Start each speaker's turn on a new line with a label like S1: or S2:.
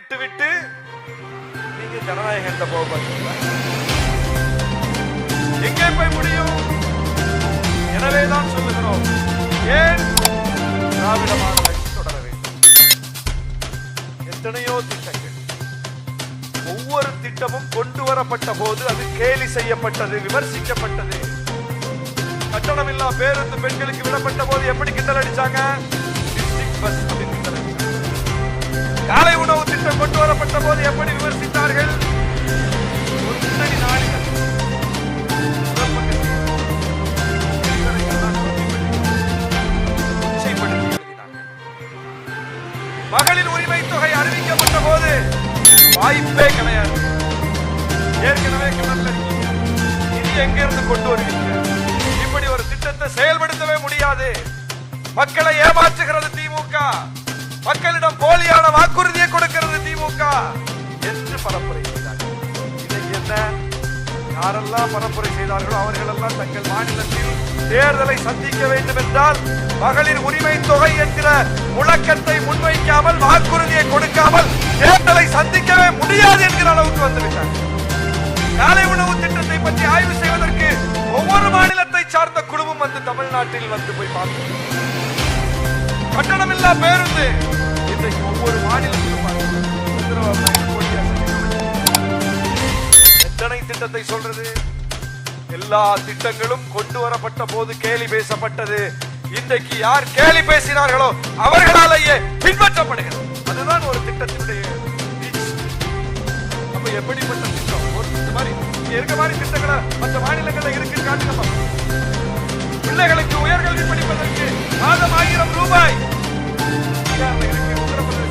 S1: விட்டு விட்டு நீங்க ஜனநாயகத்தை போக எங்கே போய் முடியும்? எனவேதான் சொல்லுகிறோம், ஏன் திராவிட மாடல் ஆட்சி தொடர வேண்டும்? எத்தனையோ திட்டங்கள், ஒவ்வொரு திட்டமும் கொண்டு வரப்பட்ட போது அது கேலி செய்யப்பட்டது, விமர்சிக்கப்பட்டது. கட்டணமில்லா பேருந்து பெண்களுக்கு விடப்பட்ட போது எப்படி கிண்டல் அடிச்சாங்க? டிஸ்ட்ரிக்ட் பஸ் அப்படின்னு கிண்டல் அடிச்சாங்க. காலை உணவு திட்டம் கொண்டு வரப்பட்ட போது எப்படி விமர்சித்தார்கள்? ஒரு முன்னணி நாளிதழ் மகளிர் உரிமை தொகை அறிவிக்கப்பட்ட போது வாய்ப்பே கிடையாது. ஏற்கனவே கிணறுல இருக்கீங்க, இது எங்கிருந்து கொண்டு வருவீங்க? இப்படி ஒரு திட்டத்தை செயல்படுத்தவே முடியாது. மக்களை ஏமாற்றுகிறது திமுக, மக்களிடம் போலியான வாக்குறுதியை கொடுக்கிறது திமுக என்று பரப்புரை செய்தார்கள். இன்னைக்கு என்ன? யாரெல்லாம் பரப்புரை செய்தார்களோ அவர்களெல்லாம் தங்கள் மாநிலத்தில் தேர்தலை சந்திக்க வேண்டும் என்றால் மகளிர் உரிமை தொகை என்கிற முழக்கத்தை முன்வைக்காமல், வாக்குறுதியை கொடுக்காமல் தேர்தலை சந்திக்கவே முடியாது என்கிற அளவுக்கு வந்துவிட்டார். காலை உணவு திட்டத்தை பற்றி ஆய்வு செய்வதற்கு ஒவ்வொரு மாநிலத்தை சார்ந்த குழுவும் வந்து தமிழ்நாட்டில் வந்து போய் பார்த்தோம். கட்டணமில்லா பேருந்து இன்றைக்கு ஒவ்வொரு மாநிலத்திலும் எத்தனை திட்டத்தை சொல்றது? எல்லா திட்டங்களும் கொண்டு வரப்பட்ட போது கேலி பேசப்பட்டது. இன்றைக்கு யார் கேலி பேசினார்களோ அவர்களாலேயே பின்பற்றப்படுகிறது. அதுதான் ஒரு திட்டத்தினுடைய அப்ப எப்படிப்பட்ட திட்டம்? ஒரு மாதிரி இருக்க மாதிரி திட்டங்களை மற்ற மாநிலங்களில் இருக்கு காட்டுங்க. பிள்ளைகளுக்கு உயர்கல்வி படிப்பதற்கு மாதம் 1000 ரூபாய் இருக்கு. உத்தரப்பிரதேச